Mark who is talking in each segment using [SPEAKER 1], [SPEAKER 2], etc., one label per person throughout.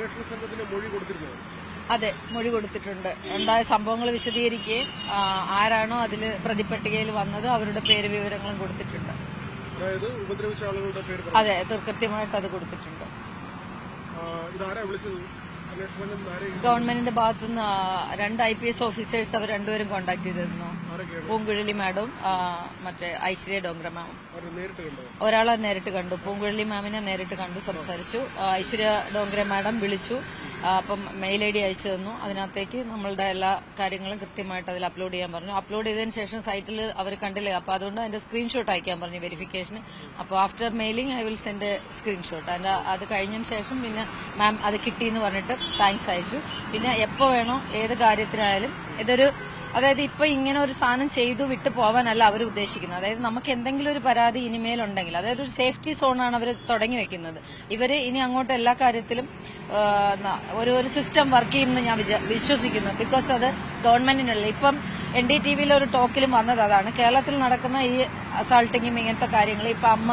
[SPEAKER 1] അന്വേഷണ സംഘത്തിന് മൊഴി കൊടുത്തിരുന്നത്?
[SPEAKER 2] അതെ, മൊഴി കൊടുത്തിട്ടുണ്ട്. ഉണ്ടായ സംഭവങ്ങൾ വിശദീകരിക്കുകയും ആരാണോ അതിൽ പ്രതിപട്ടികയിൽ വന്നത് അവരുടെ പേര് വിവരങ്ങളും കൊടുത്തിട്ടുണ്ട്.
[SPEAKER 1] അതായത് ഉപദ്രവിച്ച ആളുകളുടെ പേര്?
[SPEAKER 2] അതെ, കൃത്യമായിട്ട് അത് കൊടുത്തിട്ടുണ്ട്.
[SPEAKER 1] ഇതാരാ വിളിച്ചത്?
[SPEAKER 2] ഗവൺമെന്റിന്റെ ഭാഗത്തുനിന്ന് 2 IPS ഓഫീസേഴ്സ് അവർ രണ്ടുപേരും കോൺടാക്ട് ചെയ്തിരുന്നു. പൂങ്കുഴലി മാഡവും മറ്റേ ഐശ്വര്യ ഡോങ്ര മാമും. ഒരാളെ നേരിട്ട് കണ്ടു, പൂങ്കുഴലി മാമിനെ നേരിട്ട് കണ്ടു, സംസാരിച്ചു. ഐശ്വര്യ ഡോങ്ര മാഡം വിളിച്ചു. അപ്പം മെയിൽ ID അയച്ചു തന്നു. അതിനകത്തേക്ക് നമ്മളുടെ എല്ലാ കാര്യങ്ങളും കൃത്യമായിട്ട് അതിൽ അപ്ലോഡ് ചെയ്യാൻ പറഞ്ഞു. അപ്ലോഡ് ചെയ്തതിന് ശേഷം സൈറ്റിൽ അവർ കണ്ടില്ല. അപ്പൊ അതുകൊണ്ട് അതിന്റെ സ്ക്രീൻഷോട്ട് അയക്കാൻ പറഞ്ഞു വെരിഫിക്കേഷന്. അപ്പോൾ after mailing I will send screenshot. അത് കഴിഞ്ഞതിന് ശേഷം പിന്നെ മാം അത് കിട്ടിയെന്ന് പറഞ്ഞിട്ട് താങ്ക്സ് അയച്ചു. പിന്നെ എപ്പോ വേണോ ഏത് കാര്യത്തിനായാലും ഇതൊരു, അതായത് ഇപ്പൊ ഇങ്ങനെ ഒരു സാധനം ചെയ്തു വിട്ടു പോവാനല്ല അവർ ഉദ്ദേശിക്കുന്നത്. അതായത് നമുക്ക് എന്തെങ്കിലും ഒരു പരാതി ഇനിമേലുണ്ടെങ്കിൽ, അതായത് ഒരു സേഫ്റ്റി സോണാണ് അവർ തുടങ്ങി വെക്കുന്നത്. ഇവര് ഇനി അങ്ങോട്ട് എല്ലാ കാര്യത്തിലും ഒരു സിസ്റ്റം വർക്ക് ചെയ്യുമെന്ന് ഞാൻ വിശ്വസിക്കുന്നു. ബിക്കോസ് അത് ഗവൺമെന്റിനുള്ള ഇപ്പം NDTVയിൽ ഒരു ടോക്കിലും വന്നത് അതാണ്. കേരളത്തിൽ നടക്കുന്ന ഈ അസാൾട്ടിങ്ങും ഇങ്ങനത്തെ കാര്യങ്ങൾ ഇപ്പൊ അമ്മ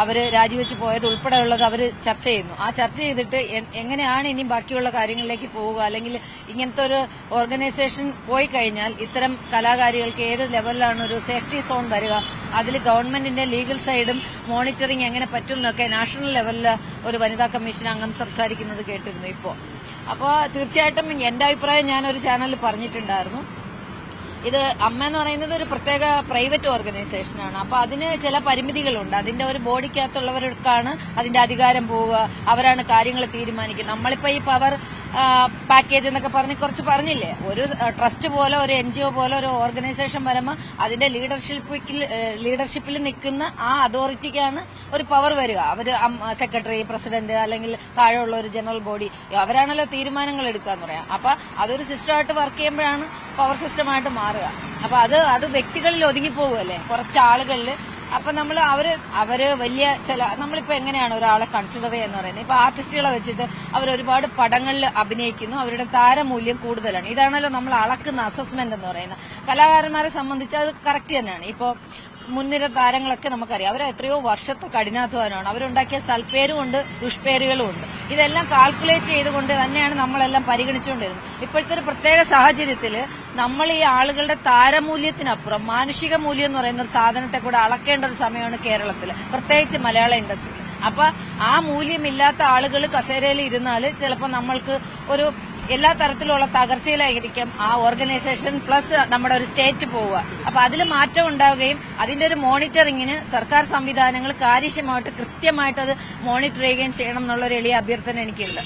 [SPEAKER 2] അവര് രാജിവെച്ച് പോയത് ഉൾപ്പെടെയുള്ളത് അവർ ചർച്ച ചെയ്യുന്നു. ആ ചർച്ച ചെയ്തിട്ട് എങ്ങനെയാണ് ഇനി ബാക്കിയുള്ള കാര്യങ്ങളിലേക്ക് പോവുക, അല്ലെങ്കിൽ ഇങ്ങനത്തെ ഒരു ഓർഗനൈസേഷൻ പോയി കഴിഞ്ഞാൽ ഇത്തരം കലാകാരികൾക്ക് ഏത് ലെവലിലാണ് ഒരു സേഫ്റ്റി സോൺ വരിക, അതിൽ ഗവൺമെന്റിന്റെ ലീഗൽ സൈഡും മോണിറ്ററിംഗ് എങ്ങനെ പറ്റും എന്നൊക്കെ നാഷണൽ ലെവലിൽ ഒരു വനിതാ കമ്മീഷൻ അംഗം സംസാരിക്കുന്നത് കേട്ടിരുന്നു ഇപ്പോൾ. അപ്പോൾ തീർച്ചയായിട്ടും എന്റെ അഭിപ്രായം ഞാനൊരു ചാനലിൽ പറഞ്ഞിട്ടുണ്ടായിരുന്നു. ഇത് അമ്മ എന്ന് പറയുന്നത് ഒരു പ്രത്യേക പ്രൈവറ്റ് ഓർഗനൈസേഷനാണ്. അപ്പൊ അതിന് ചില പരിമിതികളുണ്ട്. അതിന്റെ ഒരു ബോഡിക്കകത്തുള്ളവർക്കാണ് അതിന്റെ അധികാരം പോവുക, അവരാണ് കാര്യങ്ങൾ തീരുമാനിക്കുന്നത്. നമ്മളിപ്പോ ഈ പവർ പാക്കേജ് എന്നൊക്കെ പറഞ്ഞ് കുറച്ച് പറഞ്ഞില്ലേ, ഒരു ട്രസ്റ്റ് പോലെ ഒരു NGO പോലെ ഒരു ഓർഗനൈസേഷൻ വരുമ്പോൾ അതിന്റെ ലീഡർഷിപ്പിൽ നിൽക്കുന്ന ആ അതോറിറ്റിക്കാണ് ഒരു പവർ വരിക. അവര് സെക്രട്ടറി, പ്രസിഡന്റ് അല്ലെങ്കിൽ താഴെയുള്ള ഒരു ജനറൽ ബോഡി, അവരാണല്ലോ തീരുമാനങ്ങൾ എടുക്കാന്ന് പറയാം. അപ്പൊ അതൊരു സിസ്റ്റമായിട്ട് വർക്ക് ചെയ്യുമ്പോഴാണ് പവർ സിസ്റ്റമായിട്ട് മാറുക. അപ്പൊ അത് വ്യക്തികളിൽ ഒതുങ്ങിപ്പോവുമല്ലേ കുറച്ച് ആളുകളിൽ. അപ്പൊ നമ്മൾ അവര് വലിയ നമ്മളിപ്പോ എങ്ങനെയാണ് ഒരാളെ കൺസിഡർ ചെയ്യുന്ന പറയുന്നത്, ഇപ്പൊ ആർട്ടിസ്റ്റുകളെ വെച്ചിട്ട് അവർ ഒരുപാട് പടങ്ങളിൽ അഭിനയിക്കുന്നു, അവരുടെ താരമൂല്യം കൂടുതലാണ്. ഇതാണല്ലോ നമ്മൾ അളക്കുന്ന അസസ്മെന്റ് എന്ന് പറയുന്നത്. കലാകാരന്മാരെ സംബന്ധിച്ച് അത് കറക്റ്റ് തന്നെയാണ്. ഇപ്പോ മുൻനിര താരങ്ങളൊക്കെ നമുക്കറിയാം, അവർ എത്രയോ വർഷത്തെ കഠിനാധ്വാനമാണ്, അവരുണ്ടാക്കിയ സൽപ്പേരും ഉണ്ട്, ദുഷ്പേരുകളും ഉണ്ട്. ഇതെല്ലാം കാൽക്കുലേറ്റ് ചെയ്തുകൊണ്ട് തന്നെയാണ് നമ്മളെല്ലാം പരിഗണിച്ചുകൊണ്ടിരുന്നത്. ഇപ്പോഴത്തെ ഒരു പ്രത്യേക സാഹചര്യത്തിൽ നമ്മൾ ഈ ആളുകളുടെ താരമൂല്യത്തിനപ്പുറം മാനുഷിക മൂല്യം എന്ന് പറയുന്ന ഒരു സാധനത്തെ കൂടെ അളക്കേണ്ട ഒരു സമയമാണ് കേരളത്തിൽ, പ്രത്യേകിച്ച് മലയാള ഇൻഡസ്ട്രിയിൽ. അപ്പൊ ആ മൂല്യമില്ലാത്ത ആളുകൾ കസേരയിൽ ഇരുന്നാൽ ചിലപ്പോൾ നമ്മൾക്ക് ഒരു എല്ലാ തരത്തിലുള്ള തകർച്ചയിലായിരിക്കും ആ ഓർഗനൈസേഷൻ പ്ലസ് നമ്മുടെ ഒരു സ്റ്റേറ്റ് പോവുക. അപ്പൊ അതിൽ മാറ്റം ഉണ്ടാവുകയും അതിന്റെ ഒരു മോണിറ്ററിംഗിന് സർക്കാർ സംവിധാനങ്ങൾ കാര്യക്ഷമമായിട്ട് കൃത്യമായിട്ട് അത് മോണിറ്റർ ചെയ്യുകയും ചെയ്യണം എന്നുള്ളൊരു എളിയ അഭ്യർത്ഥന എനിക്കുണ്ട്.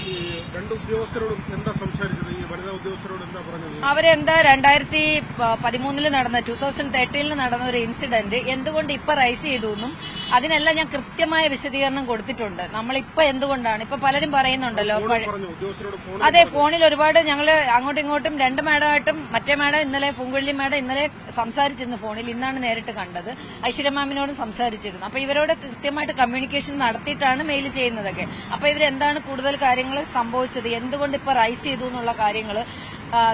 [SPEAKER 2] അവരെന്താ 2013 നടന്ന 2013 നടന്ന ഒരു ഇൻസിഡന്റ് എന്തുകൊണ്ട് ഇപ്പൊ റൈസ് ചെയ്തു എന്നും അതിനെല്ലാം ഞാൻ കൃത്യമായ വിശദീകരണം കൊടുത്തിട്ടുണ്ട്. നമ്മളിപ്പോ എന്തുകൊണ്ടാണ് ഇപ്പൊ പലരും പറയുന്നുണ്ടല്ലോ, അതെ ഫോണിൽ ഒരുപാട് ഞങ്ങള് അങ്ങോട്ടും ഇങ്ങോട്ടും 2 മാഡമായിട്ടും മറ്റേ മാഡം ഇന്നലെ പൂങ്കുഴലി മാഡം ഇന്നലെ സംസാരിച്ചിരുന്നു ഫോണിൽ, ഇന്നാണ് നേരിട്ട് കണ്ടത്. ഐശ്വര്യ മാമിനോടും സംസാരിച്ചിരുന്നു. അപ്പൊ ഇവരോട് കൃത്യമായിട്ട് കമ്മ്യൂണിക്കേഷൻ നടത്തിയിട്ടാണ് മെയിൽ ചെയ്യുന്നതൊക്കെ. അപ്പൊ ഇവരെന്താണ് കൂടുതൽ കാര്യങ്ങൾ സംഭവിച്ചത്, എന്തുകൊണ്ട് ഇപ്പൊ റൈസ് ചെയ്തു എന്നുള്ള കാര്യങ്ങൾ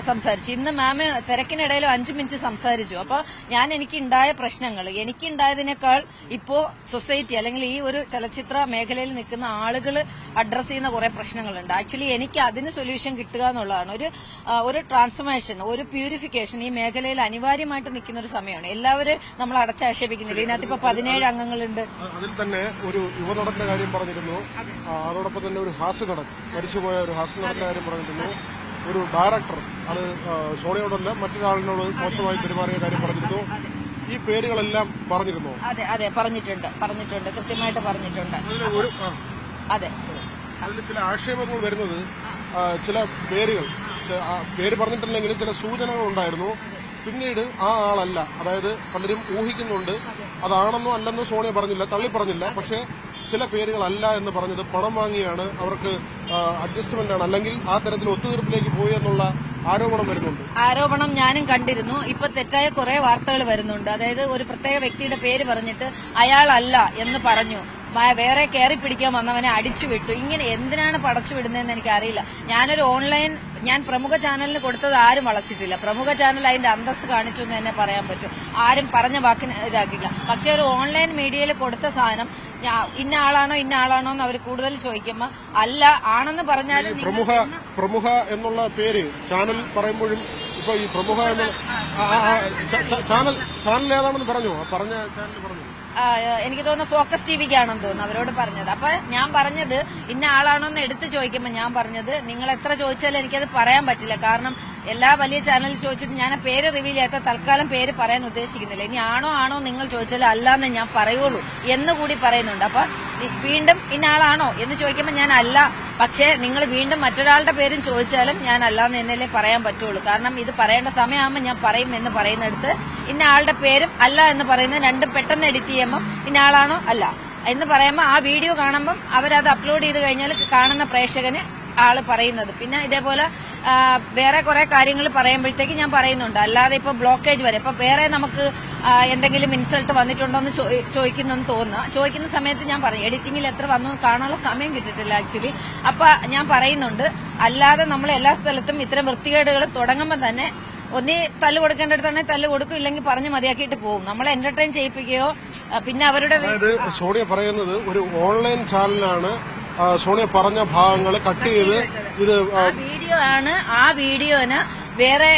[SPEAKER 2] സംസാരിച്ചു. ഇന്ന് മാം തിരക്കിനിടയിൽ 5 മിനിറ്റ് സംസാരിച്ചു. അപ്പൊ ഞാൻ എനിക്കുണ്ടായ പ്രശ്നങ്ങൾ, എനിക്കുണ്ടായതിനേക്കാൾ ഇപ്പോ സൊസൈറ്റി അല്ലെങ്കിൽ ഈ ഒരു ചലച്ചിത്ര മേഖലയിൽ നിൽക്കുന്ന ആളുകൾ അഡ്രസ് ചെയ്യുന്ന കുറെ പ്രശ്നങ്ങളുണ്ട്. ആക്ച്വലി എനിക്ക് അതിന് സൊല്യൂഷൻ കിട്ടുക എന്നുള്ളതാണ്. ഒരു ട്രാൻസ്ഫോർമേഷൻ, ഒരു പ്യൂരിഫിക്കേഷൻ ഈ മേഖലയിൽ അനിവാര്യമായിട്ട് നിൽക്കുന്ന ഒരു സമയമാണ്. എല്ലാവരും നമ്മൾ അടച്ചാക്ഷേപിക്കുന്നില്ല. ഇതിനകത്ത് ഇപ്പൊ 17 അംഗങ്ങളുണ്ട്.
[SPEAKER 1] അതിൽ തന്നെ ഒരു യുവനടന്റെ കാര്യം പറഞ്ഞിരുന്നു, അതോടൊപ്പം തന്നെ ഒരു ഹാസ്യനടൻ, മരിച്ചുപോയ ഒരു ഹാസ്യനടന്റെ കാര്യം പറഞ്ഞിരുന്നു. ഒരു ഡയറക്ടർ അത് സോണിയോടല്ല മറ്റൊരാളിനോട് മോശമായി പെരുമാറിയ കാര്യം പറഞ്ഞിരുന്നു. ഈ പേരുകളെല്ലാം പറഞ്ഞിരുന്നു?
[SPEAKER 2] അതെ പറഞ്ഞിട്ടുണ്ട്, കൃത്യമായിട്ട് പറഞ്ഞിട്ടുണ്ട്. അതെ,
[SPEAKER 1] അതിൽ ചില ആക്ഷേപങ്ങൾ വരുന്നത് ചില പേര് പറഞ്ഞിട്ടില്ലെങ്കിലും ചില സൂചനകൾ ഉണ്ടായിരുന്നു. പിന്നീട് ആ ആളല്ല, അതായത് പലരും ഊഹിക്കുന്നുണ്ട് അതാണെന്നോ അല്ലെന്നോ സോണിയ പറഞ്ഞില്ല, തള്ളി പറഞ്ഞില്ല. പക്ഷേ ചില പേരുകളല്ല എന്ന് പറഞ്ഞത് പണം വാങ്ങിയാണ്, അവർക്ക് അഡ്ജസ്റ്റ്മെന്റ് ആണ്, അല്ലെങ്കിൽ ആ തരത്തിൽ ഒത്തുതീർപ്പിലേക്ക് പോയി എന്നുള്ള ആരോപണം വരുന്നുണ്ട്.
[SPEAKER 2] ആരോപണം ഞാനും കണ്ടിരുന്നു. ഇപ്പൊ തെറ്റായ കുറെ വാർത്തകൾ വരുന്നുണ്ട്. അതായത് ഒരു പ്രത്യേക വ്യക്തിയുടെ പേര് പറഞ്ഞിട്ട് അയാളല്ല എന്ന് പറഞ്ഞു. വേറെ കയറി പിടിക്കാൻ വന്നവനെ അടിച്ചു വിട്ടു. ഇങ്ങനെ എന്തിനാണ് പടച്ചു വിടുന്നതെന്ന് എനിക്കറിയില്ല. ഞാൻ പ്രമുഖ ചാനലിന് കൊടുത്തത് ആരും വളച്ചിട്ടില്ല. പ്രമുഖ ചാനൽ അതിന്റെ അന്തസ്സ് കാണിച്ചു എന്ന് തന്നെ പറയാൻ പറ്റും. ആരും പറഞ്ഞ വാക്കിന് ഇതാക്കില്ല. പക്ഷെ ഒരു ഓൺലൈൻ മീഡിയയിൽ കൊടുത്ത സാധനം ഇന്ന ആളാണോ എന്ന് അവർ കൂടുതൽ ചോദിക്കുമ്പോ അല്ല ആണെന്ന് പറഞ്ഞാലും
[SPEAKER 1] പ്രമുഖ എന്നുള്ള പേര് ചാനൽ പറയുമ്പോഴും ഇപ്പൊ ഈ പ്രമുഖ എന്നുള്ള ചാനൽ ഏതാണെന്ന് പറഞ്ഞു പറഞ്ഞ ചാനൽ പറഞ്ഞു.
[SPEAKER 2] എനിക്ക് തോന്നുന്നു ഫോക്കസ് ടിവിക്കാണെന്ന് തോന്നുന്നു അവരോട് പറഞ്ഞത്. അപ്പൊ ഞാൻ പറഞ്ഞത് ഇന്ന ആളാണോ എന്ന് എടുത്തു ചോദിക്കുമ്പോൾ ഞാൻ പറഞ്ഞത് നിങ്ങൾ എത്ര ചോദിച്ചാലും എനിക്കത് പറയാൻ പറ്റില്ല. കാരണം എല്ലാ വലിയ ചാനലിൽ ചോദിച്ചിട്ട് ഞാൻ പേര് റിവീൽ ചെയ്യാത്ത തൽക്കാലം പേര് പറയാൻ ഉദ്ദേശിക്കുന്നില്ല. ഇനി ആണോ നിങ്ങൾ ചോദിച്ചാൽ അല്ലാന്ന് ഞാൻ പറയുള്ളൂ എന്നുകൂടി പറയുന്നുണ്ട്. അപ്പൊ വീണ്ടും ഇന്ന ആളാണോ എന്ന് ചോദിക്കുമ്പോൾ ഞാൻ അല്ല. പക്ഷേ നിങ്ങൾ വീണ്ടും മറ്റൊരാളുടെ പേരും ചോദിച്ചാലും ഞാൻ അല്ലാന്ന് എന്നല്ലേ പറയാൻ പറ്റുള്ളൂ. കാരണം ഇത് പറയേണ്ട സമയമാകുമ്പോൾ ഞാൻ പറയും എന്ന് പറയുന്നിടത്ത് ഇന്ന ആളുടെ പേരും അല്ല എന്ന് പറയുന്നത് രണ്ടും പെട്ടെന്ന് എഡിറ്റ് ചെയ്യുമ്പോൾ ഇന്ന ആളാണോ അല്ല എന്ന് പറയുമ്പോൾ ആ വീഡിയോ കാണുമ്പം അവരത് അപ്ലോഡ് ചെയ്ത് കഴിഞ്ഞാൽ കാണുന്ന പ്രേക്ഷകന് ആള് പറയുന്നത്. പിന്നെ ഇതേപോലെ വേറെ കുറെ കാര്യങ്ങൾ പറയുമ്പോഴത്തേക്ക് ഞാൻ പറയുന്നുണ്ട്. അല്ലാതെ ഇപ്പൊ ബ്ലോക്കേജ് വരെ ഇപ്പൊ വേറെ നമുക്ക് എന്തെങ്കിലും ഇൻസൾട്ട് വന്നിട്ടുണ്ടോ എന്ന് ചോദിക്കുന്നെന്ന് തോന്നുന്നു. ചോദിക്കുന്ന സമയത്ത് ഞാൻ പറയും എഡിറ്റിംഗിൽ എത്ര വന്നു കാണാനുള്ള സമയം കിട്ടിയിട്ടില്ല ആക്ച്വലി. അപ്പൊ ഞാൻ പറയുന്നുണ്ട് അല്ലാതെ നമ്മൾ എല്ലാ സ്ഥലത്തും ഇത്തരം വൃത്തികേടുകൾ തുടങ്ങുമ്പോൾ തന്നെ ഒന്നി തല്ല് കൊടുക്കേണ്ടടുത്താണെങ്കിൽ തല്ല് കൊടുക്കും, ഇല്ലെങ്കിൽ പറഞ്ഞ് മതിയാക്കിയിട്ട് പോകും. നമ്മളെ എന്റർടൈൻ ചെയ്യിപ്പിക്കുകയോ പിന്നെ അവരുടെ
[SPEAKER 1] സോണിയ പറയുന്നത് ഒരു ഓൺലൈൻ ചാനലാണ് സോണിയ പറഞ്ഞ ഭാഗങ്ങൾ കട്ട് ചെയ്ത് ഇത്
[SPEAKER 2] ആ വീഡിയോന് വേറെ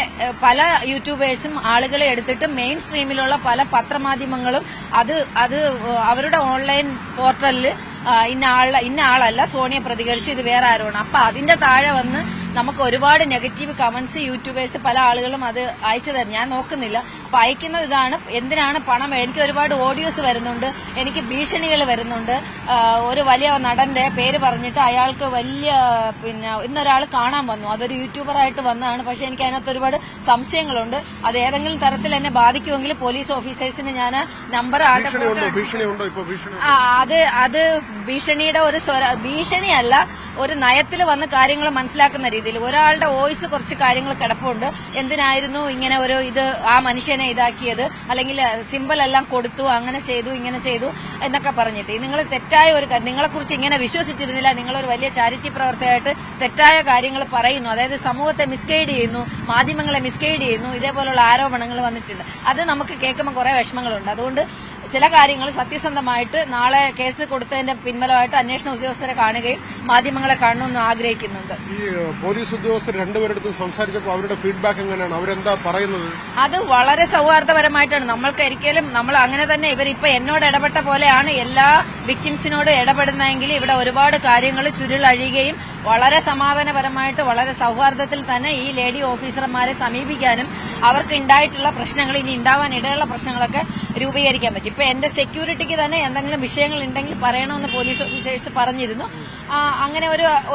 [SPEAKER 2] പല യൂട്യൂബേഴ്സും ആളുകളെ എടുത്തിട്ട് മെയിൻ സ്ട്രീമിലുള്ള പല പത്രമാധ്യമങ്ങളും അത് അവരുടെ ഓൺലൈൻ പോർട്ടലിൽ ഇന്ന ആളല്ല സോണിയ പ്രതികരിച്ചു ഇത് വേറെ ആരോണ്. അപ്പൊ അതിന്റെ താഴെ വന്ന് നമുക്ക് ഒരുപാട് നെഗറ്റീവ് കമന്റ്സ് യൂട്യൂബേഴ്സ് പല ആളുകളും അത് അയച്ചു തരും. ഞാൻ നോക്കുന്നില്ല. അപ്പൊ അയക്കുന്നത് ഇതാണ് എന്തിനാണ് പണം. എനിക്ക് ഒരുപാട് ഓഡിയോസ് വരുന്നുണ്ട്, എനിക്ക് ഭീഷണികൾ വരുന്നുണ്ട്. ഒരു വലിയ നടന്റെ പേര് പറഞ്ഞിട്ട് അയാൾക്ക് വലിയ ഇന്നൊരാൾ കാണാൻ വന്നു, അതൊരു യൂട്യൂബറായിട്ട് വന്നതാണ്. പക്ഷെ എനിക്ക് അതിനകത്ത് ഒരുപാട് സംശയങ്ങളുണ്ട്. അത് ഏതെങ്കിലും തരത്തിൽ എന്നെ ബാധിക്കുമെങ്കിൽ പോലീസ് ഓഫീസേഴ്സിന് ഞാൻ നമ്പർ അത് ഭീഷണിയുടെ ഒരു ഭീഷണിയല്ല, ഒരു നയത്തിൽ വന്ന് കാര്യങ്ങൾ മനസ്സിലാക്കുന്ന രീതിയിൽ ഒരാളുടെ വോയിസ് കുറച്ച് കാര്യങ്ങൾ കിടപ്പുണ്ട്. എന്തിനായിരുന്നു ഇങ്ങനെ ഒരു ഇത് ആ മനുഷ്യനെ ഇതാക്കിയത്, അല്ലെങ്കിൽ സിമ്പിൾ എല്ലാം കൊടുത്തു, അങ്ങനെ ചെയ്തു ഇങ്ങനെ ചെയ്തു എന്നൊക്കെ പറഞ്ഞിട്ട് നിങ്ങൾ തെറ്റായ ഒരു നിങ്ങളെക്കുറിച്ച് ഇങ്ങനെ വിശ്വസിച്ചിരുന്നില്ല. നിങ്ങളൊരു വലിയ ചാരിറ്റി പ്രവർത്തകമായിട്ട് തെറ്റായ കാര്യങ്ങൾ പറയുന്നു, അതായത് സമൂഹത്തെ മിസ്ഗൈഡ് ചെയ്യുന്നു, മാധ്യമങ്ങളെ മിസ്ഗൈഡ് ചെയ്യുന്നു, ഇതേപോലുള്ള ആരോപണങ്ങൾ വന്നിട്ടുണ്ട്. അത് നമുക്ക് കേൾക്കുമ്പോൾ കുറെ വിഷമങ്ങളുണ്ട്. അതുകൊണ്ട് ചില കാര്യങ്ങൾ സത്യസന്ധമായിട്ട് നാളെ കേസ് കൊടുത്തതിന്റെ പിൻബലമായിട്ട് അന്വേഷണ ഉദ്യോഗസ്ഥരെ കാണുകയും മാധ്യമങ്ങളെ കാണണമെന്ന് ആഗ്രഹിക്കുന്നുണ്ട്.
[SPEAKER 1] ഈ പോലീസ് ഉദ്യോഗസ്ഥർ രണ്ടുപേരെടുത്തും സംസാരിച്ചപ്പോൾ അവരുടെ ഫീഡ്ബാക്ക് എങ്ങനെയാണ്, അവരെന്താ പറയുന്നത്?
[SPEAKER 2] അത് വളരെ സൗഹാർദ്ദപരമായിട്ടാണ്. നമ്മൾക്ക് ഒരിക്കലും നമ്മൾ അങ്ങനെ തന്നെ ഇവരിപ്പോ എന്നോട് ഇടപെട്ട പോലെയാണ് എല്ലാ വിക്ടിംസിനോട് ഇടപെടുന്നതെങ്കിൽ ഇവിടെ ഒരുപാട് കാര്യങ്ങൾ ചുരുളഴിയുകയും വളരെ സമാധാനപരമായിട്ട് വളരെ സൗഹാർദ്ദത്തിൽ തന്നെ ഈ ലേഡി ഓഫീസർമാരെ സമീപിക്കാനും അവർക്ക് ഉണ്ടായിട്ടുള്ള പ്രശ്നങ്ങൾ ഇനി ഉണ്ടാവാൻ ഇടയുള്ള പ്രശ്നങ്ങളൊക്കെ രൂപീകരിക്കാൻ പറ്റും. ഇപ്പൊ എന്റെ സെക്യൂരിറ്റിക്ക് തന്നെ എന്തെങ്കിലും വിഷയങ്ങൾ ഉണ്ടെങ്കിൽ പറയണമെന്ന് പോലീസ് ഓഫീസേഴ്സ് പറഞ്ഞിരുന്നു. അങ്ങനെ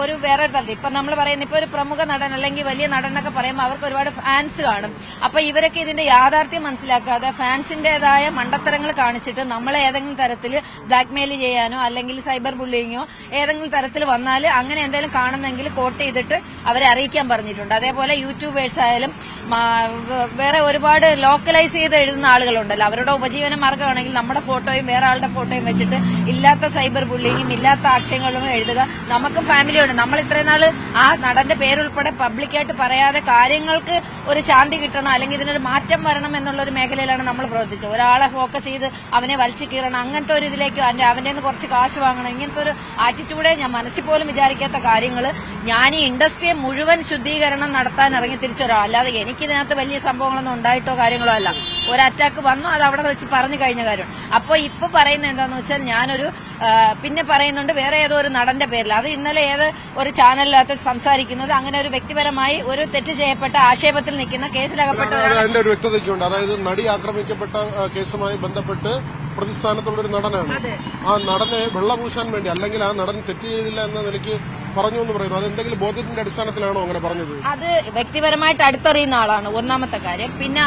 [SPEAKER 2] ഒരു വേറെ തരത്തിൽ ഇപ്പൊ നമ്മൾ പറയുന്ന ഇപ്പൊ ഒരു പ്രമുഖ നടൻ അല്ലെങ്കിൽ വലിയ നടനൊക്കെ പറയുമ്പോൾ അവർക്ക് ഒരുപാട് ഫാൻസ് കാണും. അപ്പൊ ഇവരൊക്കെ ഇതിന്റെ യാഥാർത്ഥ്യം മനസ്സിലാക്കാതെ ഫാൻസിന്റേതായ മണ്ടത്തരങ്ങൾ കാണിച്ചിട്ട് നമ്മളെ ഏതെങ്കിലും തരത്തിൽ ബ്ലാക്ക്മെയിൽ ചെയ്യാനോ അല്ലെങ്കിൽ സൈബർ ബുള്ളിങ്ങോ ഏതെങ്കിലും തരത്തിൽ വന്നാൽ അങ്ങനെ എന്തെങ്കിലും കാണുന്നെങ്കിൽ കോട്ട് ചെയ്തിട്ട് അവരെ അറിയിക്കാൻ പറഞ്ഞിട്ടുണ്ട്. അതേപോലെ യൂട്യൂബേഴ്സ് ആയാലും വേറെ ഒരുപാട് ലോക്കലൈസ് ചെയ്ത് എഴുതുന്ന ആളുകളുണ്ടല്ലോ, അവരുടെ ഉപജീവന മാർഗ്ഗമാണെങ്കിൽ നമ്മുടെ ഫോട്ടോയും വേറെ ആളുടെ ഫോട്ടോയും വെച്ചിട്ട് ഇല്ലാത്ത സൈബർ ബുള്ളിങ്ങും ഇല്ലാത്ത ആക്ഷേപങ്ങളും എഴുതുക. നമുക്ക് ഫാമിലിയുണ്ട്. നമ്മൾ ഇത്രയും നാള് ആ നടന്റെ പേരുൾപ്പെടെ പബ്ലിക്കായിട്ട് പറയാതെ കാര്യങ്ങൾക്ക് ഒരു ശാന്തി കിട്ടണം അല്ലെങ്കിൽ ഇതിനൊരു മാറ്റം വരണം എന്നുള്ളൊരു മേഖലയിലാണ് നമ്മൾ പ്രവർത്തിച്ചത്. ഒരാളെ ഫോക്കസ് ചെയ്ത് അവനെ വലിച്ചു കീറണം, അങ്ങനത്തെ ഒരു ഇതിലേക്കോ അവന്റെ നിന്ന് കുറച്ച് കാശ് വാങ്ങണം, ഇങ്ങനത്തെ ഒരു ആറ്റിറ്റ്യൂഡേ ഞാൻ മനസ്സിൽ പോലും വിചാരിക്കാത്ത കാര്യങ്ങൾ ഞാൻ ഈ ഇൻഡസ്ട്രിയെ മുഴുവൻ ശുദ്ധീകരണം നടത്താൻ ഇറങ്ങി തിരിച്ചൊരാൾ. അല്ലാതെ എനിക്കിതിനകത്ത് വലിയ സംഭവങ്ങളൊന്നും ഉണ്ടായിട്ടോ കാര്യങ്ങളോ അല്ല. ഒരു അറ്റാക്ക് വന്നു, അത് അവിടെ വെച്ച് പറഞ്ഞു കഴിഞ്ഞ കാര്യം. അപ്പൊ ഇപ്പൊ പറയുന്നത് എന്താന്ന് വെച്ചാൽ ഞാനൊരു പിന്നെ പറയുന്നുണ്ട് വേറെ ഏതോ ഒരു നടന്റെ പേരിൽ, അത് ഇന്നലെ ഏത് ഒരു ചാനലിനകത്ത് സംസാരിക്കുന്നത് അങ്ങനെ ഒരു വ്യക്തിപരമായി ഒരു തെറ്റ് ചെയ്യപ്പെട്ട ആക്ഷേപത്തിൽ നിൽക്കുന്ന കേസിലകപ്പെട്ട
[SPEAKER 1] അതിന്റെ ഒരു വ്യക്തതയ്ക്കുണ്ട്. അതായത് നടി ആക്രമിക്കപ്പെട്ട കേസുമായി ബന്ധപ്പെട്ട് പ്രതിസ്ഥാനത്തുള്ള ഒരു നടനാണ്. ആ നടനെ വെള്ളപൂശാൻ വേണ്ടി അല്ലെങ്കിൽ ആ നടൻ തെറ്റ് ചെയ്തില്ല എന്ന നിലയ്ക്ക് പറഞ്ഞു എന്ന് പറയുന്നത് അത് എന്തെങ്കിലും ബോധ്യത്തിന്റെ അടിസ്ഥാനത്തിലാണോ അങ്ങനെ പറഞ്ഞത്?
[SPEAKER 2] അത് വ്യക്തിപരമായിട്ട് അടുത്തറിയുന്ന ആളാണ് ഒന്നാമത്തെ കാര്യം. പിന്നെ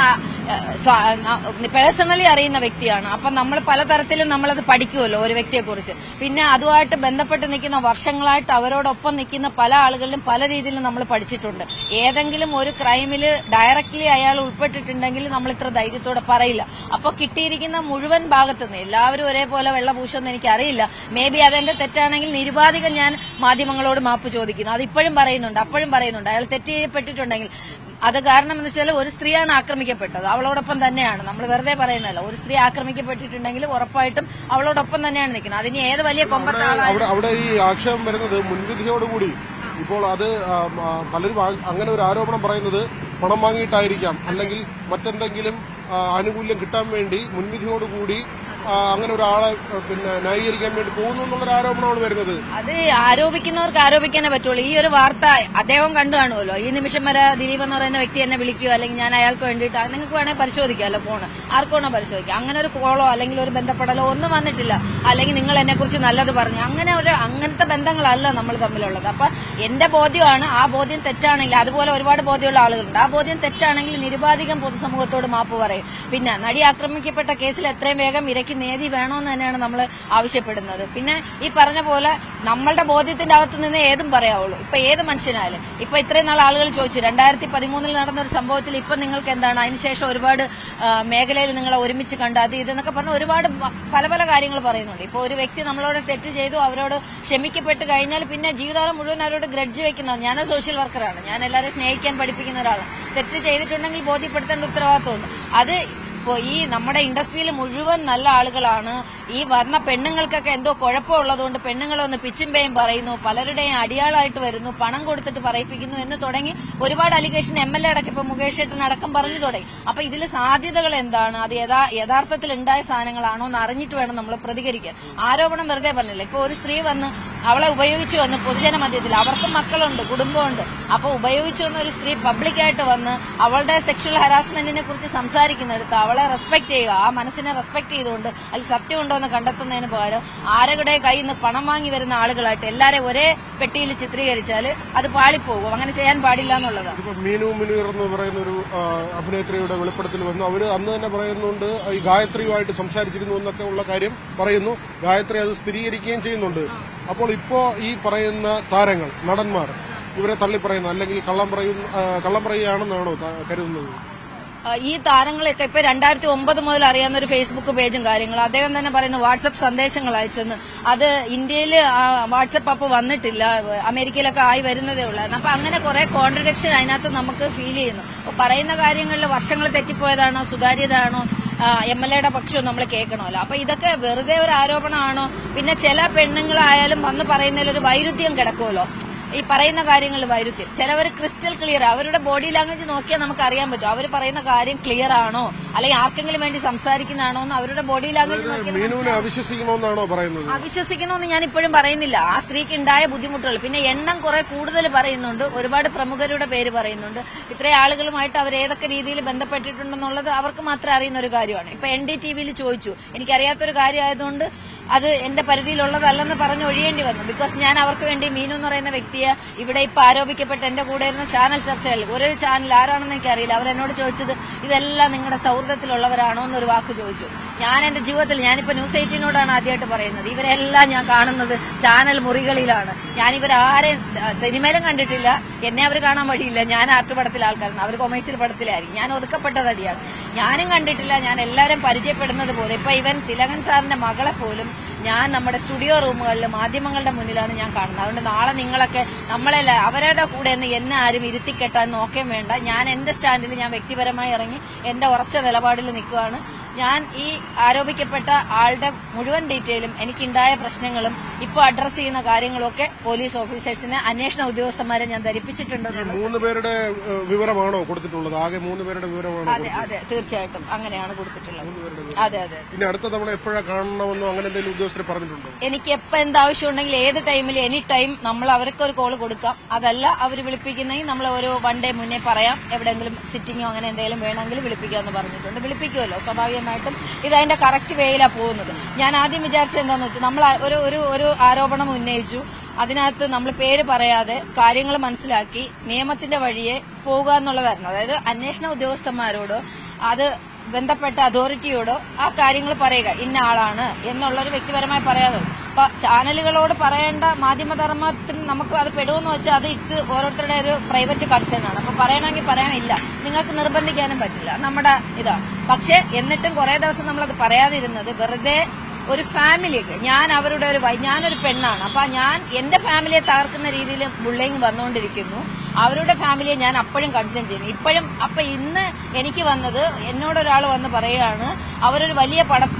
[SPEAKER 2] പേഴ്സണലി അറിയുന്ന വ്യക്തിയാണ്. അപ്പൊ നമ്മൾ പലതരത്തിലും നമ്മളത് പഠിക്കുമല്ലോ ഒരു വ്യക്തിയെക്കുറിച്ച്. പിന്നെ അതുമായിട്ട് ബന്ധപ്പെട്ട് നിൽക്കുന്ന വർഷങ്ങളായിട്ട് അവരോടൊപ്പം നിൽക്കുന്ന പല ആളുകളിലും പല രീതിയിലും നമ്മൾ പഠിച്ചിട്ടുണ്ട്. ഏതെങ്കിലും ഒരു ക്രൈമിൽ ഡയറക്ട്ലി അയാൾ ഉൾപ്പെട്ടിട്ടുണ്ടെങ്കിൽ നമ്മൾ ഇത്ര ധൈര്യത്തോടെ പറയില്ല. അപ്പൊ കിട്ടിയിരിക്കുന്ന മുഴുവൻ ഭാഗത്തുനിന്ന് എല്ലാവരും ഒരേപോലെ വെള്ളപൂശൊന്നും എനിക്കറിയില്ല. മേ ബി അതെന്റെ തെറ്റാണെങ്കിൽ നിരുപാധികം ഞാൻ മാധ്യമങ്ങളോട് മാപ്പ് ചോദിക്കുന്നു. അത് ഇപ്പോഴും പറയുന്നുണ്ട്, അപ്പോഴും പറയുന്നുണ്ട്. അയാൾ തെറ്റ് ചെയ്യപ്പെട്ടിട്ടുണ്ടെങ്കിൽ അത് കാരണം എന്ന് വെച്ചാൽ ഒരു സ്ത്രീയാണ് ആക്രമിക്കപ്പെട്ടത്, അവളോടൊപ്പം തന്നെയാണ്. നമ്മൾ വെറുതെ പറയുന്നതല്ല. ഒരു സ്ത്രീ ആക്രമിക്കപ്പെട്ടിട്ടുണ്ടെങ്കിൽ ഉറപ്പായിട്ടും അവളോടൊപ്പം തന്നെയാണ് നിൽക്കുന്നത്. അതിന് ഏത് വലിയ കൊമ്പത്താളാണ്.
[SPEAKER 1] അവിടെ ഈ ആക്ഷേപം വരുന്നത് മുൻവിധിയോടുകൂടി. ഇപ്പോൾ അത് പലരും അങ്ങനെ ഒരു ആരോപണം പറയുന്നത് പണം വാങ്ങിയിട്ടായിരിക്കാം, അല്ലെങ്കിൽ മറ്റെന്തെങ്കിലും ആനുകൂല്യം കിട്ടാൻ വേണ്ടി മുൻവിധിയോടുകൂടി അങ്ങനെ ഒരാളെ ന്യായീകരിക്കാൻ വേണ്ടി പോകുന്നു എന്നുള്ളൊരു ആരോപണമാണ് വരുന്നത്.
[SPEAKER 2] അത് ആരോപിക്കുന്നവർക്ക് ആരോപിക്കാനേ പറ്റുള്ളൂ. ഈ ഒരു വാർത്ത അദ്ദേഹം കണ്ടു കാണുമല്ലോ. ഈ നിമിഷം വരെ ദിലീപ് എന്ന് പറയുന്ന വ്യക്തി എന്നെ വിളിക്കുകയോ അല്ലെങ്കിൽ ഞാൻ അയാൾക്ക് വേണ്ടിയിട്ട് നിങ്ങൾക്ക് വേണമെങ്കിൽ പരിശോധിക്കാമല്ലോ, ഫോണ് ആർക്കും വേണോ പരിശോധിക്കാം. അങ്ങനെ ഒരു കോളോ അല്ലെങ്കിൽ ഒരു ബന്ധപ്പെടലോ ഒന്നും വന്നിട്ടില്ല. അല്ലെങ്കിൽ നിങ്ങൾ എന്നെ കുറിച്ച് നല്ലത് പറഞ്ഞു, അങ്ങനത്തെ ബന്ധങ്ങളല്ല നമ്മൾ തമ്മിലുള്ളത്. അപ്പൊ എന്റെ ബോധ്യമാണ്. ആ ബോധ്യം തെറ്റാണെങ്കിൽ, അതുപോലെ ഒരുപാട് ബോധ്യമുള്ള ആളുകളുണ്ട്, ആ ബോധ്യം തെറ്റാണെങ്കിൽ നിരുപാധികം പൊതുസമൂഹത്തോട് മാപ്പ് പറയും. പിന്നെ നടി ആക്രമിക്കപ്പെട്ട കേസിൽ എത്രയും വേഗം ഇരയ്ക്ക് നീതി വേണമെന്ന് തന്നെയാണ് നമ്മൾ ആവശ്യപ്പെടുന്നത്. പിന്നെ ഈ പറഞ്ഞ പോലെ നമ്മളുടെ ബോധ്യത്തിന്റെ അകത്ത് നിന്ന് ഏതും പറയാവുള്ളൂ. ഇപ്പൊ ഏത് മനുഷ്യനായാലും. ഇപ്പൊ ഇത്രയും നാൾ ആളുകൾ ചോദിച്ചു 2013 നടന്ന ഒരു സംഭവത്തിൽ ഇപ്പൊ നിങ്ങൾക്ക് എന്താണ്, അതിനുശേഷം ഒരുപാട് മേഖലയിൽ നിങ്ങളെ ഒരുമിച്ച് കണ്ട് അത് ഇതെന്നൊക്കെ പറഞ്ഞ് ഒരുപാട് പല പല കാര്യങ്ങൾ പറയുന്നുണ്ട്. ഇപ്പൊ ഒരു വ്യക്തി നമ്മളോട് തെറ്റ് ചെയ്തു, അവരോട് ക്ഷമിക്കപ്പെട്ട് കഴിഞ്ഞാൽ പിന്നെ ജീവിതകാലം മുഴുവൻ അവരോട് ഗ്രഡ്ജ് വെക്കുന്നത്. ഞാനൊരു സോഷ്യൽ വർക്കറാണ്, ഞാൻ എല്ലാവരെയും സ്നേഹിക്കാൻ പഠിപ്പിക്കുന്ന ഒരാളാണ്. തെറ്റ് ചെയ്തിട്ടുണ്ടെങ്കിൽ ബോധ്യപ്പെടുത്തേണ്ട ഉത്തരവാദിത്വമുണ്ട്. അത് ഇപ്പോ ഈ നമ്മുടെ ഇൻഡസ്ട്രിയിൽ മുഴുവൻ നല്ല ആളുകളാണ്. ഈ വരുന്ന പെണ്ണുങ്ങൾക്കൊക്കെ എന്തോ കുഴപ്പമുള്ളതുകൊണ്ട് പെണ്ണുങ്ങളൊന്ന് പിച്ചുമ്പയും പറയുന്നു, പലരുടെയും അടിയാളായിട്ട് വരുന്നു, പണം കൊടുത്തിട്ട് പറയിപ്പിക്കുന്നു എന്ന് തുടങ്ങി ഒരുപാട് അലിഗേഷൻ MLA അടക്കം ഇപ്പൊ മുകേഷ് ഏട്ടൻ അടക്കം പറഞ്ഞു തുടങ്ങി. അപ്പൊ ഇതിൽ സാധ്യതകൾ എന്താണ്, അത് യഥാർത്ഥത്തിൽ ഉണ്ടായ സാധനങ്ങളാണോ എന്ന് അറിഞ്ഞിട്ട് വേണം നമ്മൾ പ്രതികരിക്കാൻ. ആരോപണം വെറുതെ പറഞ്ഞില്ല. ഇപ്പൊ ഒരു സ്ത്രീ വന്ന് അവളെ ഉപയോഗിച്ചു വന്ന് പൊതുജന മധ്യത്തിൽ, അവർക്കും മക്കളുണ്ട്, കുടുംബമുണ്ട്. അപ്പൊ ഉപയോഗിച്ചു വന്ന ഒരു സ്ത്രീ പബ്ലിക്കായിട്ട് വന്ന് അവളുടെ സെക്ഷൽ ഹരാസ്മെന്റിനെ കുറിച്ച് സംസാരിക്കുന്നിടത്ത് അവളെ റെസ്പെക്ട് ചെയ്യുക, ആ മനസ്സിനെ റെസ്പെക്ട് ചെയ്തുകൊണ്ട് അതിൽ സത്യമുണ്ടോ എന്ന് കണ്ടെത്തുന്നതിന് പകരം ആരുടെ കയ്യിൽ നിന്ന് പണം വാങ്ങി വരുന്ന ആളുകളായിട്ട് എല്ലാരെയും ഒരേ പെട്ടിയിൽ ചിത്രീകരിച്ചാൽ അത് പാളിപ്പോകും. അങ്ങനെ ചെയ്യാൻ പാടില്ല എന്നുള്ളതാണ്.
[SPEAKER 1] ഇപ്പൊ മീനു മുനീർ എന്ന് പറയുന്ന ഒരു അഭിനേത്രിയുടെ വെളിപ്പെടുത്തൽ വന്നു. അവര് അന്ന് തന്നെ പറയുന്നുണ്ട് ഈ ഗായത്രിയുമായിട്ട് സംസാരിച്ചിരുന്നു എന്നൊക്കെ ഉള്ള കാര്യം പറയുന്നു. ഗായത്രി അത് സ്ഥിരീകരിക്കുകയും ചെയ്യുന്നുണ്ട്. അപ്പോൾ ഇപ്പോ ഈ പറയുന്ന താരങ്ങൾ, നടന്മാർ ഇവരെ തള്ളിപ്പറയുന്ന അല്ലെങ്കിൽ കള്ളം പറയുകയാണെന്നാണോ കരുതുന്നത്?
[SPEAKER 2] ഈ താരങ്ങളെയൊക്കെ ഇപ്പൊ 2009 മുതൽ അറിയാവുന്ന ഒരു ഫേസ്ബുക്ക് പേജും കാര്യങ്ങളും. അദ്ദേഹം തന്നെ പറയുന്ന വാട്സപ്പ് സന്ദേശങ്ങൾ അയച്ചെന്ന്. അത് ഇന്ത്യയിൽ വാട്സപ്പ് ആപ്പ് വന്നിട്ടില്ല, അമേരിക്കയിലൊക്കെ ആയി വരുന്നതേ ഉള്ളായിരുന്നു. അപ്പൊ അങ്ങനെ കുറെ കോൺട്രഡിക്ഷൻ അതിനകത്ത് നമുക്ക് ഫീൽ ചെയ്യുന്നു. അപ്പൊ പറയുന്ന കാര്യങ്ങളിൽ വർഷങ്ങൾ തെറ്റിപ്പോയതാണോ സുതാര്യതാണോ MLAയുടെ പക്ഷവും നമ്മൾ കേൾക്കണമല്ലോ. അപ്പൊ ഇതൊക്കെ വെറുതെ ഒരു ആരോപണമാണോ? പിന്നെ ചില പെണ്ണുങ്ങളായാലും വന്ന് പറയുന്നതിൽ ഒരു വൈരുദ്ധ്യം കിടക്കുമല്ലോ. ഈ പറയുന്ന കാര്യങ്ങൾ വൈരുദ്ധ്യം. ചിലവർ ക്രിസ്റ്റൽ ക്ലിയർ, അവരുടെ ബോഡി ലാംഗ്വേജ് നോക്കിയാൽ നമുക്ക് അറിയാൻ പറ്റും അവർ പറയുന്ന കാര്യം ക്ലിയർ ആണോ അല്ലെങ്കിൽ ആർക്കെങ്കിലും വേണ്ടി സംസാരിക്കുന്നതാണോ എന്ന് അവരുടെ ബോഡി ലാംഗ്വേജ് നോക്കി
[SPEAKER 1] അവിശ്വസിക്കണമെന്നാണോ പറയുന്നത്?
[SPEAKER 2] അവിശ്വസിക്കണമെന്ന് ഞാൻ ഇപ്പോഴും പറയുന്നില്ല. ആ സ്ത്രീക്ക് ഉണ്ടായ ബുദ്ധിമുട്ടുകൾ പിന്നെ എണ്ണം കുറെ കൂടുതൽ പറയുന്നുണ്ട്, ഒരുപാട് പ്രമുഖരുടെ പേര് പറയുന്നുണ്ട്. ഇത്രയും ആളുകളുമായിട്ട് അവർ ഏതൊക്കെ രീതിയിൽ ബന്ധപ്പെട്ടിട്ടുണ്ടെന്നുള്ളത് അവർക്ക് മാത്രം അറിയുന്ന ഒരു കാര്യമാണ്. ഇപ്പൊ NDTVയിൽ ചോദിച്ചു, എനിക്കറിയാത്തൊരു കാര്യമായതുകൊണ്ട് അത് എന്റെ പരിധിയിലുള്ളതല്ലെന്ന് പറഞ്ഞ് ഒഴിയേണ്ടി വന്നു. ബിക്കോസ് ഞാൻ അവർക്ക് വേണ്ടി മീനു എന്ന് പറയുന്ന വ്യക്തിയെ ഇവിടെ ഇപ്പൊ ആരോപിക്കപ്പെട്ട് എന്റെ കൂടെ ഇരുന്ന ചാനൽ ചർച്ചകളിൽ ഒരു ചാനൽ ആരാണെന്ന് എനിക്കറിയില്ല, അവരെന്നോട് ചോദിച്ചത് ഇതെല്ലാം നിങ്ങളുടെ സൗഹൃദത്തിലുള്ളവരാണോ എന്നൊരു വാക്ക് ചോദിച്ചു. ഞാൻ എന്റെ ജീവിതത്തിൽ ഞാനിപ്പോ ന്യൂസ് 18നോടാണ് ആദ്യമായിട്ട് പറയുന്നത്. ഇവരെല്ലാം ഞാൻ കാണുന്നത് ചാനൽ മുറികളിലാണ്. ഞാൻ ഇവരാരെ സിനിമയിലും കണ്ടിട്ടില്ല, എന്നെ അവർ കാണാൻ വഴിയില്ല. ഞാൻ ആർട്ട് പടത്തിലെ ആൾക്കാരാണ്, അവർ കൊമേഴ്സ്യൽ പടത്തിലായിരിക്കും. ഞാൻ ഒതുക്കപ്പെട്ട തടിയാണ്, ഞാനും കണ്ടിട്ടില്ല. ഞാൻ എല്ലാവരും പരിചയപ്പെടുന്നത് പോലെ ഇപ്പൊ ഇവൻ തിലകൻ സാറിന്റെ മകളെ പോലും ഞാൻ നമ്മുടെ സ്റ്റുഡിയോ റൂമുകളിൽ മാധ്യമങ്ങളുടെ മുന്നിലാണ് ഞാൻ കാണുന്നത്. അതുകൊണ്ട് നാളെ നിങ്ങളൊക്കെ നമ്മളല്ല അവരുടെ കൂടെ ഒന്ന് എന്നെ ആരും ഇരുത്തിക്കെട്ടാൻ നോക്കേം വേണ്ട. ഞാൻ എന്റെ സ്റ്റാൻഡിൽ ഞാൻ വ്യക്തിപരമായി ഇറങ്ങി എന്റെ ഉറച്ച നിലപാടിൽ നിൽക്കുകയാണ്. ഞാൻ ഈ ആരോപിക്കപ്പെട്ട ആളുടെ മുഴുവൻ ഡീറ്റെയിലും എനിക്കുണ്ടായ പ്രശ്നങ്ങളും ഇപ്പോൾ അഡ്രസ് ചെയ്യുന്ന കാര്യങ്ങളൊക്കെ പോലീസ് ഓഫീസേഴ്സിന് അന്വേഷണ ഉദ്യോഗസ്ഥന്മാരെ ഞാൻ ധരിപ്പിച്ചിട്ടുണ്ട്.
[SPEAKER 1] 3 പേരുടെ വിവരമാണോ കൊടുത്തിട്ടുള്ളത്? ആകെ 3 പേരുടെ വിവരമാണോ?
[SPEAKER 2] അതെ അതെ, തീർച്ചയായിട്ടും അങ്ങനെയാണ് കൊടുത്തിട്ടുള്ളത്. അതെ അതെ.
[SPEAKER 1] പിന്നെ അടുത്ത തവണ എപ്പോഴാണ് കാണണമെന്നോ അങ്ങനെ എന്തെങ്കിലും ഉദ്യോഗസ്ഥരെ പറഞ്ഞിട്ടുണ്ടോ?
[SPEAKER 2] എനിക്ക് എപ്പോൾ എന്താവശ്യം ഉണ്ടെങ്കിൽ ഏത് ടൈമിൽ എനി ടൈം നമ്മൾ അവർക്ക് ഒരു കോൾ കൊടുക്കാം. അതല്ല അവർ വിളിപ്പിക്കുന്നെങ്കിൽ നമ്മൾ ഒരു 1 ഡേ മുന്നേ പറയാം. എവിടെയെങ്കിലും സിറ്റിങ്ങോ അങ്ങനെ എന്തെങ്കിലും വേണമെങ്കിൽ വിളിപ്പിക്കാമെന്ന് പറഞ്ഞിട്ടുണ്ട്. വിളിപ്പിക്കുമല്ലോ സ്വാഭാവികമായിട്ടും. ഇതതിന്റെ കറക്റ്റ് വേയിലാണ് പോകുന്നത്. ഞാൻ ആദ്യം വിചാരിച്ചത് എന്താണെന്ന് വെച്ചാൽ നമ്മൾ ഒരു ആരോപണം ഉന്നയിച്ചു, അതിനകത്ത് നമ്മൾ പേര് പറയാതെ കാര്യങ്ങൾ മനസ്സിലാക്കി നിയമത്തിന്റെ വഴിയെ പോകുക എന്നുള്ളതായിരുന്നു. അതായത് അന്വേഷണ ഉദ്യോഗസ്ഥന്മാരോടോ അത് ബന്ധപ്പെട്ട അതോറിറ്റിയോടോ ആ കാര്യങ്ങൾ പറയുക, ഇന്ന ആളാണ് എന്നുള്ളൊരു വ്യക്തിപരമായി പറയാതെ. അപ്പൊ ചാനലുകളോട് പറയേണ്ട മാധ്യമധർമ്മത്തിന് നമുക്ക് അത് പെടുമെന്ന് വെച്ചാൽ അത് ഓരോരുത്തരുടെ ഒരു പ്രൈവറ്റ് കൺസേൺ ആണ്. അപ്പൊ പറയണമെങ്കിൽ പറയാനില്ല, നിങ്ങൾക്ക് നിർബന്ധിക്കാനും പറ്റില്ല, നമ്മുടെ ഇതാണ്. പക്ഷെ എന്നിട്ടും കുറെ ദിവസം നമ്മളത് പറയാതിരുന്നത് വെറുതെ ഒരു ഫാമിലിക്ക് ഞാനൊരു പെണ്ണാണ്, അപ്പൊ ഞാൻ എന്റെ ഫാമിലിയെ തകർക്കുന്ന രീതിയിൽ ബുള്ളിങ് വന്നുകൊണ്ടിരിക്കുന്നു. അവരുടെ ഫാമിലിയെ ഞാൻ അപ്പോഴും കൺസേൺ ചെയ്യുന്നു. ഇപ്പോഴും അപ്പൊ ഇന്ന് എനിക്ക് വന്നത് എന്നോടൊരാൾ വന്ന് പറയുകയാണ്, അവരൊരു വലിയ പടം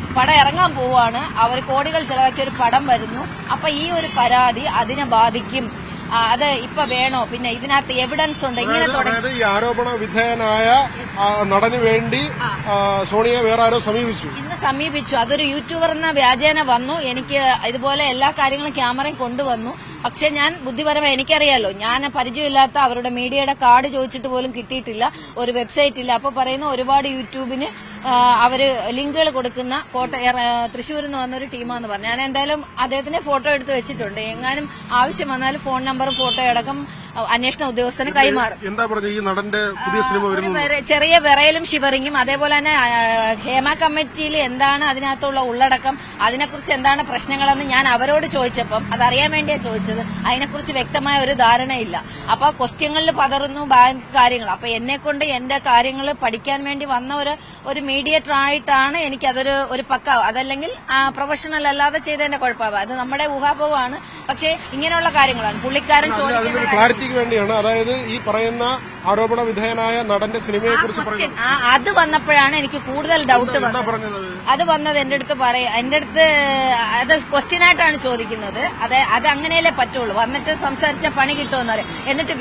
[SPEAKER 2] ഇറങ്ങാൻ പോവുകയാണ്, അവർ കോടികൾ ചെലവാക്കിയ ഒരു പടം വരുന്നു, അപ്പൊ ഈ ഒരു പരാതി അതിനെ ബാധിക്കും, അത് ഇപ്പൊ വേണോ, പിന്നെ ഇതിനകത്ത് എവിഡൻസ് ഉണ്ട്, ഇങ്ങനെ തുടങ്ങി.
[SPEAKER 1] ഈ ആരോപണ വിധേയനായ നടന് വേണ്ടി സോണിയെ വേറെ ആരോ
[SPEAKER 2] ഇന്ന് സമീപിച്ചു. അതൊരു യൂട്യൂബർ എന്ന വ്യാജേന വന്നു. എനിക്ക് ഇതുപോലെ എല്ലാ കാര്യങ്ങളും ക്യാമറയും കൊണ്ടുവന്നു. പക്ഷെ ഞാൻ ബുദ്ധിപരമായി എനിക്കറിയാലോ, ഞാൻ പരിചയമില്ലാത്ത അവരുടെ മീഡിയയുടെ കാർഡ് ചോദിച്ചിട്ട് പോലും കിട്ടിയിട്ടില്ല, ഒരു വെബ്സൈറ്റ് ഇല്ല. അപ്പൊ പറയുന്നു ഒരുപാട് യൂട്യൂബിന് അവര് ലിങ്കുകൾ കൊടുക്കുന്ന തൃശ്ശൂരിൽ നിന്ന് വന്നൊരു ടീമാന്ന് പറഞ്ഞു. ഞാൻ എന്തായാലും അദ്ദേഹത്തിന്റെ ഫോട്ടോ എടുത്ത് വെച്ചിട്ടുണ്ട്. എങ്ങാനും ആവശ്യം വന്നാൽ ഫോൺ നമ്പറും ഫോട്ടോ അടക്കം അന്വേഷണ ഉദ്യോഗസ്ഥന് കൈമാറും.
[SPEAKER 1] എന്താ പറഞ്ഞത് ഈ നടന്റെ പുതിയ സിനിമ വരുന്നു?
[SPEAKER 2] ചെറിയ വിറയലും ഷിവറിങ്ങും, അതേപോലെ തന്നെ ഹേമ കമ്മിറ്റിയിൽ എന്താണ് അതിനകത്തുള്ള ഉള്ളടക്കം, അതിനെക്കുറിച്ച് എന്താണ് പ്രശ്നങ്ങളെന്ന് ഞാൻ അവരോട് ചോദിച്ചപ്പം അതറിയാൻ വേണ്ടിയാ ചോദിച്ചത്. അതിനെക്കുറിച്ച് വ്യക്തമായ ഒരു ധാരണയില്ല. അപ്പൊ ക്വസ്റ്റ്യങ്ങളിൽ പതറുന്നു ബാങ്ക് കാര്യങ്ങൾ. അപ്പൊ എന്നെ കൊണ്ട് എന്റെ കാര്യങ്ങൾ പഠിക്കാൻ വേണ്ടി വന്ന ഒരു മീഡിയേറ്റർ ആയിട്ടാണ് എനിക്കതൊരു പക്ക, അതല്ലെങ്കിൽ പ്രൊഫഷണൽ അല്ലാതെ ചെയ്തതിന്റെ കുഴപ്പമാവാം. അത് നമ്മുടെ ഊഹാപോഹമാണ്. പക്ഷേ ഇങ്ങനെയുള്ള കാര്യങ്ങളാണ് പുള്ളിക്കാരൻ ചോദിക്കുന്നത്.
[SPEAKER 1] ക്ലാരിറ്റിക്ക് വേണ്ടിയാണ്. അതായത് ഈ പറയുന്ന ആരോപണ വിധേയനായ നടന്റെ സിനിമയെ കുറിച്ച്
[SPEAKER 2] അത് വന്നപ്പോഴാണ് എനിക്ക് കൂടുതൽ ഡൗട്ട് വന്നത്. അത് വന്നത് എന്റെ അടുത്ത് അത് ക്വസ്റ്റ്യൻ ആയിട്ടാണ് ചോദിക്കുന്നത്. അത് അങ്ങനെയല്ലേ പറ്റുള്ളൂ. വന്നിട്ട് സംസാരിച്ച പണി കിട്ടുമെന്ന് പറയും. എന്നിട്ട്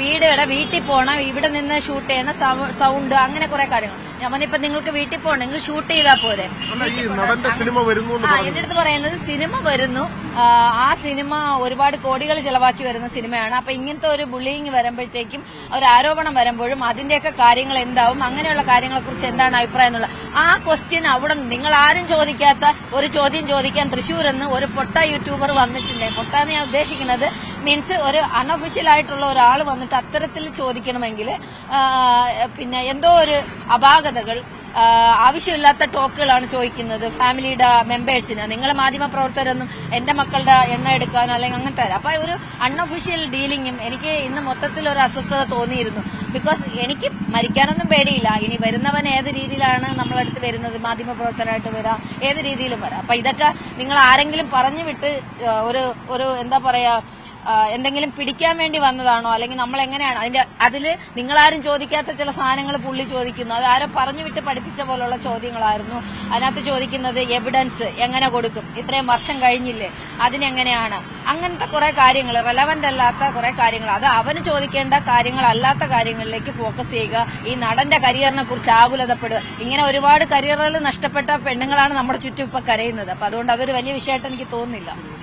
[SPEAKER 2] വീട്ടിൽ പോകണം, ഇവിടെ നിന്ന് ഷൂട്ട് ചെയ്യണം, സൗണ്ട്, അങ്ങനെ കുറെ കാര്യങ്ങൾ. ഞാൻ പറഞ്ഞിപ്പോ നിങ്ങൾക്ക് വീട്ടിൽ പോകണമെങ്കിൽ ഷൂട്ട് ചെയ്താൽ പോരെ. എന്റെ അടുത്ത് പറയുന്നത് സിനിമ വരുന്നു, ആ സിനിമ ഒരുപാട് കോടികൾ ചെലവാക്കി വരുന്ന സിനിമയാണ്. അപ്പൊ ഇങ്ങനത്തെ ഒരു ബുള്ളിങ് വരുമ്പോഴത്തേക്കും ഒരു ആരോപണം വരുമ്പോഴും അതിന്റെയൊക്കെ കാര്യങ്ങൾ എന്താവും, അങ്ങനെയുള്ള കാര്യങ്ങളെ കുറിച്ച് എന്താണ് അഭിപ്രായം എന്നുള്ളത് ആ ക്വസ്റ്റ്യൻ അവിടെ നിങ്ങൾ ആരും ചോദിക്കാത്ത ഒരു ചോദ്യം ചോദിക്കാൻ തൃശ്ശൂരെന്ന് ഒരു പൊട്ട യൂട്യൂബർ വന്നിട്ടുണ്ട്. പൊട്ടാന്ന് ഞാൻ ഉദ്ദേശിക്കുന്നത് മീൻസ് ഒരു അൺഒഫീഷ്യൽ ആയിട്ടുള്ള ഒരാൾ വന്നിട്ട് അത്തരത്തിൽ ചോദിക്കണമെങ്കിൽ പിന്നെ എന്തോ ഒരു അപാകതകൾ, ആവശ്യമില്ലാത്ത ടോക്കുകളാണ് ചോദിക്കുന്നത് ഫാമിലിയുടെ മെമ്പേഴ്സിന്. നിങ്ങൾ മാധ്യമ പ്രവർത്തകരൊന്നും എന്റെ മക്കളുടെ എണ്ണ എടുക്കാനോ അല്ലെങ്കിൽ അങ്ങനത്തെ. അപ്പൊ ഒരു അൺഒഫീഷ്യൽ ഡീലിംഗും എനിക്ക് ഇന്ന് മൊത്തത്തിൽ ഒരു അസ്വസ്ഥത തോന്നിയിരുന്നു. ബിക്കോസ് എനിക്ക് മരിക്കാനൊന്നും പേടിയില്ല. ഇനി വരുന്നവൻ ഏത് രീതിയിലാണ് നമ്മളടുത്ത് വരുന്നത്, മാധ്യമ പ്രവർത്തകരായിട്ട് വരാം, ഏത് രീതിയിലും വരാം. അപ്പൊ ഇതൊക്കെ നിങ്ങൾ ആരെങ്കിലും പറഞ്ഞു വിട്ട് ഒരു എന്താ പറയാ എന്തെങ്കിലും പിടിക്കാൻ വേണ്ടി വന്നതാണോ, അല്ലെങ്കിൽ നമ്മൾ എങ്ങനെയാണ് അതില് നിങ്ങളാരും ചോദിക്കാത്ത ചില സാധനങ്ങൾ പുള്ളി ചോദിക്കുന്നു. അത് ആരോ പറഞ്ഞു വിട്ട് പഠിപ്പിച്ച പോലുള്ള ചോദ്യങ്ങളായിരുന്നു. അതിനകത്ത് ചോദിക്കുന്നത് എവിഡൻസ് എങ്ങനെ കൊടുക്കും, ഇത്രയും വർഷം കഴിഞ്ഞില്ലേ, അതിനെങ്ങനെയാണ്, അങ്ങനത്തെ കുറെ കാര്യങ്ങൾ, റെലവന്റ് അല്ലാത്ത കുറെ കാര്യങ്ങൾ, അത് അവന് ചോദിക്കേണ്ട കാര്യങ്ങളല്ലാത്ത കാര്യങ്ങളിലേക്ക് ഫോക്കസ് ചെയ്യുക. ഈ നടന്റെ കരിയറിനെ കുറിച്ച് ആകുലതപ്പെടുക. ഇങ്ങനെ ഒരുപാട് കരിയറുകൾ നഷ്ടപ്പെട്ട പെണ്ണുങ്ങളാണ് നമ്മുടെ ചുറ്റും ഇപ്പൊ കരയുന്നത്. അപ്പൊ അതുകൊണ്ട് അതൊരു വലിയ വിഷയമായിട്ട് എനിക്ക് തോന്നുന്നില്ല.